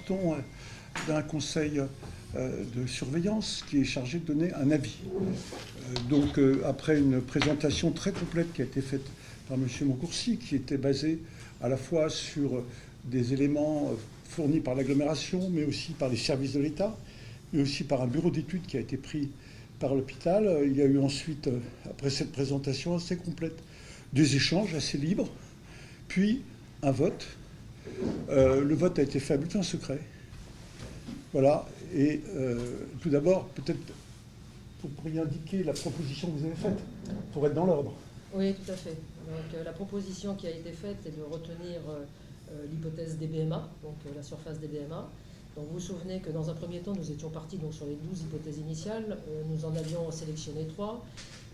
partons d'un conseil de surveillance qui est chargé de donner un avis. Donc, après une présentation très complète qui a été faite par M. Moncourcy, qui était basée à la fois sur des éléments fournis par l'agglomération, mais aussi par les services de l'État, et aussi par un bureau d'études qui a été pris par l'hôpital. Il y a eu ensuite, après cette présentation assez complète, des échanges assez libres, puis un vote. Le vote a été fait à bulletin secret. Voilà. Et tout d'abord, peut-être vous pourriez indiquer la proposition que vous avez faite pour être dans l'ordre. Oui, tout à fait. Donc, la proposition qui a été faite est de retenir l'hypothèse DBMA, donc la surface DBMA. Donc, vous vous souvenez que dans un premier temps, nous étions partis donc, sur les 12 hypothèses initiales. Nous en avions sélectionné 3.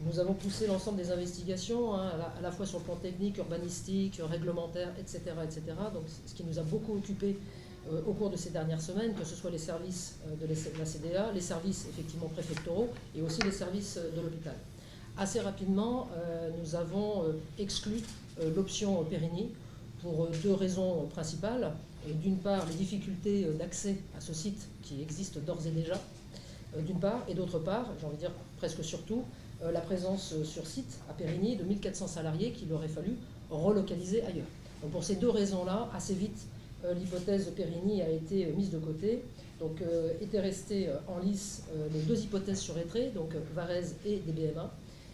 Nous avons poussé l'ensemble des investigations, hein, à la fois sur le plan technique, urbanistique, réglementaire, etc., etc. Donc, ce qui nous a beaucoup occupé au cours de ces dernières semaines, que ce soit les services de la CDA, les services effectivement préfectoraux et aussi les services de l'hôpital. Assez rapidement, nous avons exclu l'option Périgny pour 2 raisons principales. D'une part, les difficultés d'accès à ce site qui existe d'ores et déjà, d'une part, et d'autre part, j'ai envie de dire presque surtout, la présence sur site à Périgny de 1400 salariés qu'il aurait fallu relocaliser ailleurs. Donc pour ces 2 raisons-là, assez vite, l'hypothèse de Périgny a été mise de côté. Donc étaient restées en lice les 2 hypothèses sur Étré, donc Varèse et DBMA.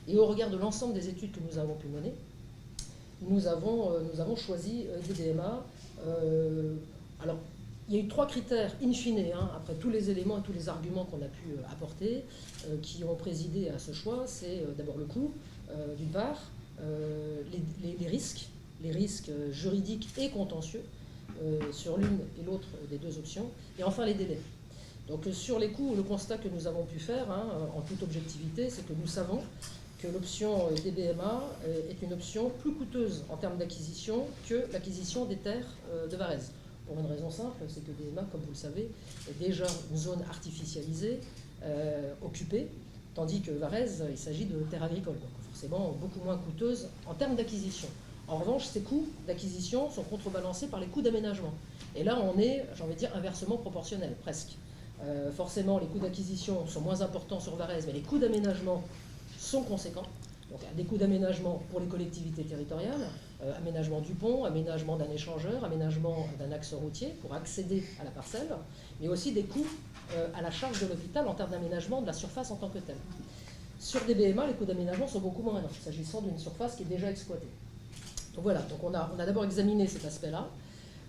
Et au regard de l'ensemble des études que nous avons pu mener, nous avons choisi DBMA. Alors, il y a eu 3 critères in fine, hein, après tous les éléments et tous les arguments qu'on a pu apporter, qui ont présidé à ce choix. C'est d'abord le coût, d'une part, les risques juridiques et contentieux sur l'une et l'autre des 2 options, et enfin les délais. Donc sur les coûts, le constat que nous avons pu faire, hein, en toute objectivité, c'est que nous savons que l'option DBMA est une option plus coûteuse en termes d'acquisition que l'acquisition des terres de Varèse. Pour une raison simple, c'est que DBMA, comme vous le savez, est déjà une zone artificialisée, occupée, tandis que Varèse, il s'agit de terres agricoles, donc forcément beaucoup moins coûteuse en termes d'acquisition. En revanche, ces coûts d'acquisition sont contrebalancés par les coûts d'aménagement. Et là, on est, j'ai envie de dire, inversement proportionnel, presque. Forcément, les coûts d'acquisition sont moins importants sur Varèse, mais les coûts d'aménagement sont conséquents. Donc, des coûts d'aménagement pour les collectivités territoriales, aménagement du pont, aménagement d'un échangeur, aménagement d'un axe routier pour accéder à la parcelle, mais aussi des coûts à la charge de l'hôpital en termes d'aménagement de la surface en tant que telle. Sur des BMA, les coûts d'aménagement sont beaucoup moindres, s'agissant d'une surface qui est déjà exploitée. Donc voilà, donc on a d'abord examiné cet aspect-là.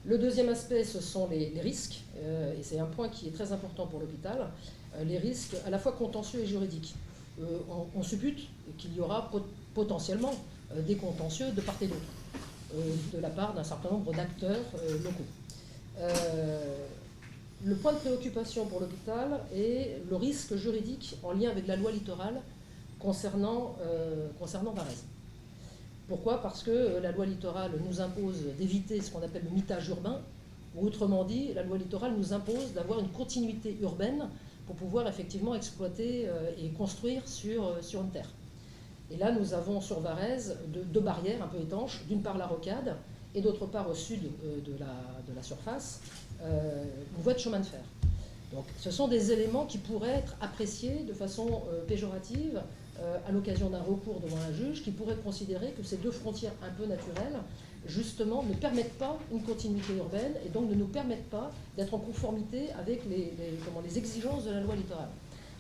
Le deuxième aspect, ce sont les risques, et c'est un point qui est très important pour l'hôpital, les risques à la fois contentieux et juridiques. On suppute qu'il y aura potentiellement des contentieux de part et d'autre, de la part d'un certain nombre d'acteurs locaux. Le point de préoccupation pour l'hôpital est le risque juridique en lien avec la loi littorale concernant Varèse. Pourquoi ? Parce que la loi littorale nous impose d'éviter ce qu'on appelle le mitage urbain, ou autrement dit, la loi littorale nous impose d'avoir une continuité urbaine pour pouvoir effectivement exploiter et construire sur une terre. Et là, nous avons sur Varèse 2 barrières un peu étanches, d'une part la rocade, et d'autre part au sud de la surface, une voie de chemin de fer. Donc ce sont des éléments qui pourraient être appréciés de façon péjorative à l'occasion d'un recours devant un juge, qui pourrait considérer que ces 2 frontières un peu naturelles, justement, ne permettent pas une continuité urbaine et donc ne nous permettent pas d'être en conformité avec les exigences de la loi littorale.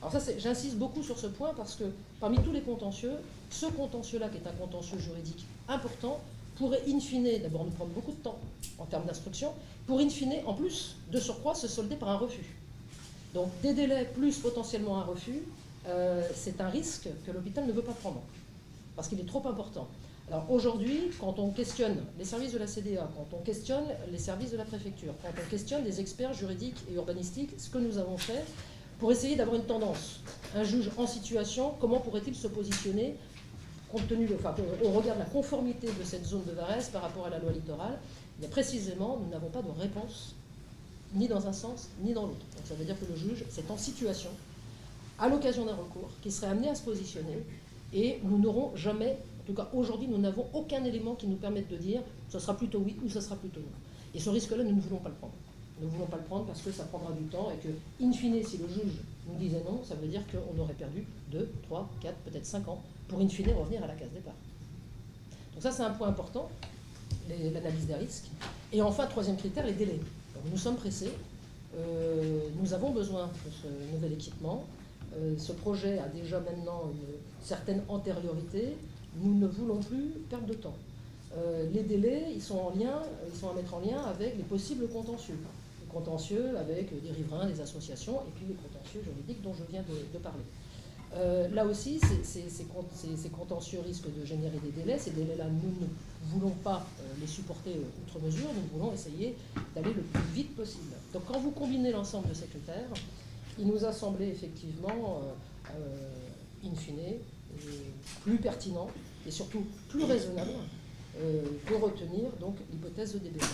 Alors ça, j'insiste beaucoup sur ce point parce que parmi tous les contentieux, ce contentieux-là, qui est un contentieux juridique important, pourrait in fine, d'abord nous prendre beaucoup de temps en termes d'instruction, pour in fine, en plus, de surcroît, se solder par un refus. Donc des délais plus potentiellement un refus, c'est un risque que l'hôpital ne veut pas prendre, parce qu'il est trop important. Alors aujourd'hui, quand on questionne les services de la CDA, quand on questionne les services de la préfecture, quand on questionne des experts juridiques et urbanistiques, ce que nous avons fait pour essayer d'avoir une tendance, un juge en situation, comment pourrait-il se positionner compte tenu au regard de la conformité de cette zone de Varèse par rapport à la loi littorale, mais précisément, nous n'avons pas de réponse ni dans un sens ni dans l'autre. Donc ça veut dire que le juge, c'est en situation, à l'occasion d'un recours, qui serait amené à se positionner, et nous n'aurons jamais, en tout cas aujourd'hui, nous n'avons aucun élément qui nous permette de dire ce sera plutôt oui ou ce sera plutôt non. Et ce risque-là, nous ne voulons pas le prendre. Nous ne voulons pas le prendre parce que ça prendra du temps et que, in fine, si le juge nous disait non, ça veut dire qu'on aurait perdu 2, 3, 4, peut-être 5 ans pour, in fine, revenir à la case départ. Donc ça, c'est un point important, l'analyse des risques. Et enfin, troisième critère, les délais. Donc, nous sommes pressés, nous avons besoin de ce nouvel équipement. Ce projet a déjà maintenant une certaine antériorité. Nous ne voulons plus perdre de temps. Les délais, ils sont à mettre en lien avec les possibles contentieux. Les contentieux avec des riverains, des associations, et puis les contentieux juridiques dont je viens de parler. Là aussi, ces contentieux risquent de générer des délais. Ces délais-là, nous ne voulons pas les supporter outre mesure. Nous voulons essayer d'aller le plus vite possible. Donc quand vous combinez l'ensemble de ces critères, il nous a semblé effectivement, in fine, plus pertinent et surtout plus raisonnable de retenir donc l'hypothèse de DBMA.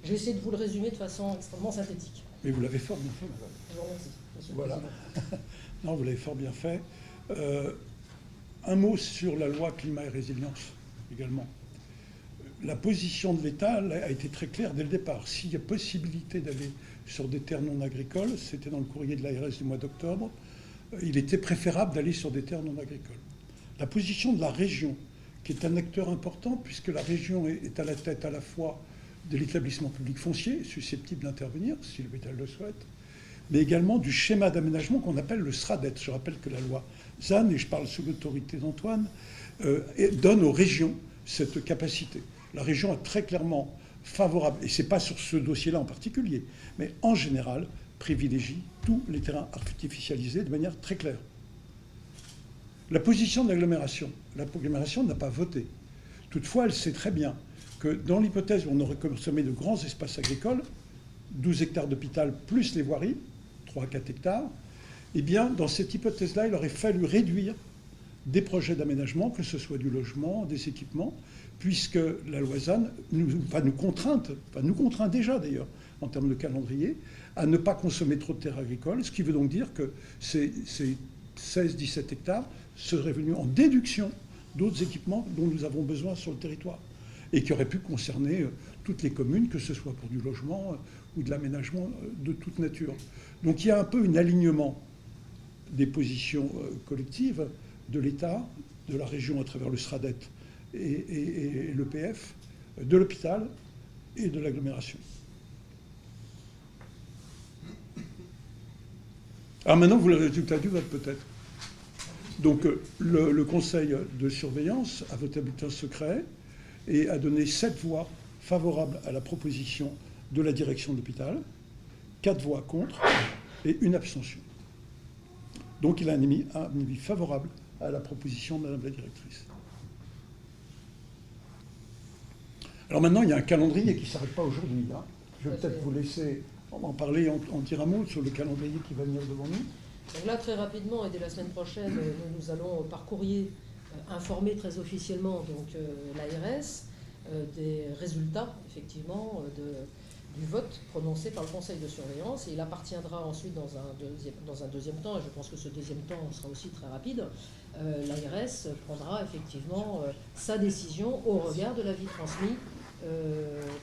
J'ai essayé de vous le résumer de façon extrêmement synthétique. Mais vous l'avez fort bien fait, madame. Je vous remercie, monsieur le Voilà. président. Non, vous l'avez fort bien fait. Un mot sur la loi climat et résilience également. La position de l'État a été très claire dès le départ. S'il y a possibilité d'aller sur des terres non agricoles, c'était dans le courrier de l'ARS du mois d'octobre, il était préférable d'aller sur des terres non agricoles. La position de la région, qui est un acteur important, puisque la région est à la tête à la fois de l'établissement public foncier, susceptible d'intervenir, si l'hôpital le souhaite, mais également du schéma d'aménagement qu'on appelle le SRADET. Je rappelle que la loi ZAN, et je parle sous l'autorité d'Antoine, donne aux régions cette capacité. La région est très clairement favorable, et ce n'est pas sur ce dossier-là en particulier, mais en général, privilégie tous les terrains artificialisés de manière très claire. La position de l'agglomération n'a pas voté. Toutefois, elle sait très bien que dans l'hypothèse où on aurait consommé de grands espaces agricoles, 12 hectares d'hôpital plus les voiries, 3 à 4 hectares, eh bien, dans cette hypothèse-là, il aurait fallu réduire des projets d'aménagement, que ce soit du logement, des équipements, puisque la loi ZAN nous contraint déjà d'ailleurs, en termes de calendrier, à ne pas consommer trop de terres agricoles, ce qui veut donc dire que ces 16-17 hectares seraient venus en déduction d'autres équipements dont nous avons besoin sur le territoire, et qui auraient pu concerner toutes les communes, que ce soit pour du logement ou de l'aménagement de toute nature. Donc il y a un peu un alignement des positions collectives de l'État, de la région à travers le SRADET et l'EPF, de l'hôpital et de l'agglomération. Alors maintenant, vous le résultat du vote peut-être. Donc le conseil de surveillance a voté à bulletin secret et a donné 7 voix favorables à la proposition de la direction de l'hôpital, 4 voix contre et 1 abstention. Donc il a un avis favorable à la proposition de Madame la directrice. Alors maintenant, il y a un calendrier qui ne s'arrête pas aujourd'hui. Hein. Je vais peut-être vous laisser en parler, en dire un mot sur le calendrier qui va venir devant nous. Donc là, très rapidement, et dès la semaine prochaine, nous allons par courrier informer très officiellement l'ARS des résultats, effectivement, du vote prononcé par le Conseil de surveillance. Et il appartiendra ensuite, dans un deuxième temps, et je pense que ce deuxième temps sera aussi très rapide, l'ARS prendra effectivement sa décision au regard de l'avis transmis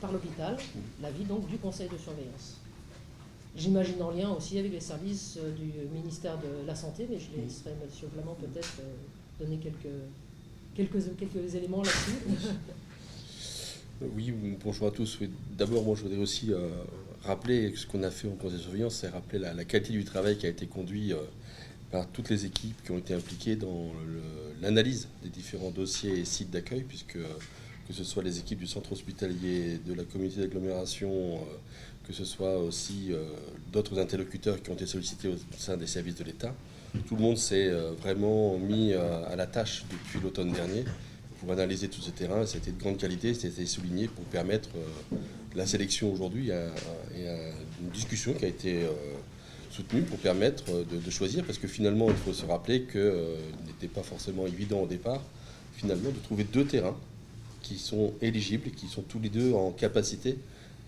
par l'hôpital, l'avis donc du Conseil de surveillance. J'imagine en lien aussi avec les services du ministère de la Santé, mais je laisserai M. Vlamand peut-être donner quelques éléments là-dessus. Oui, bonjour à tous. Oui, d'abord, moi, je voudrais aussi rappeler ce qu'on a fait au Conseil de surveillance, c'est rappeler la qualité du travail qui a été conduit par toutes les équipes qui ont été impliquées dans l'analyse des différents dossiers et sites d'accueil, puisque que ce soit les équipes du centre hospitalier, de la communauté d'agglomération, que ce soit aussi d'autres interlocuteurs qui ont été sollicités au sein des services de l'État. Tout le monde s'est vraiment mis à la tâche depuis l'automne dernier pour analyser tous ces terrains. C'était de grande qualité, c'était souligné pour permettre la sélection aujourd'hui et une discussion qui a été soutenue pour permettre de choisir, parce que finalement, il faut se rappeler qu'il n'était pas forcément évident au départ, finalement, de trouver 2 terrains qui sont éligibles et qui sont tous les 2 en capacité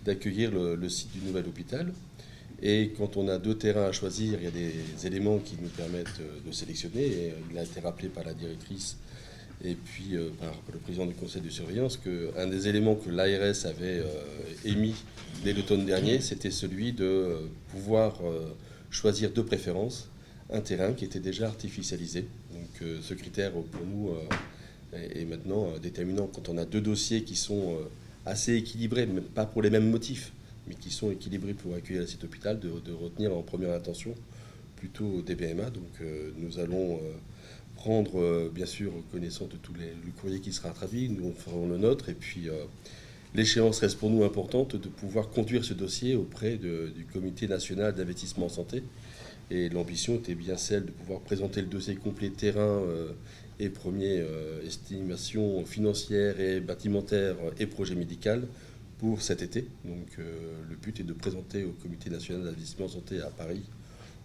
d'accueillir le site du nouvel hôpital. Et quand on a 2 terrains à choisir, il y a des éléments qui nous permettent de sélectionner. Et il a été rappelé par la directrice et puis par le président du conseil de surveillance, qu'un des éléments que l'ARS avait émis dès l'automne dernier, c'était celui de pouvoir choisir de préférence un terrain qui était déjà artificialisé. Donc ce critère, pour nous, est maintenant déterminant quand on a deux dossiers qui sont assez équilibrés, même pas pour les mêmes motifs, mais qui sont équilibrés pour accueillir cet hôpital, de retenir en première intention plutôt des BMA. Donc nous allons prendre bien sûr connaissance de le courrier qui sera traduit, nous ferons le nôtre, et puis l'échéance reste pour nous importante de pouvoir conduire ce dossier auprès du Comité national d'investissement en santé. Et l'ambition était bien celle de pouvoir présenter le dossier complet terrain et première estimation financière et bâtimentaire et projet médical pour cet été. Donc le but est de présenter au Comité national d'investissement en santé à Paris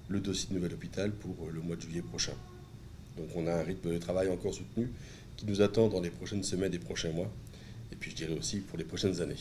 le dossier de nouvel hôpital pour le mois de juillet prochain. Donc on a un rythme de travail encore soutenu qui nous attend dans les prochaines semaines et prochains mois, et puis je dirais aussi pour les prochaines années.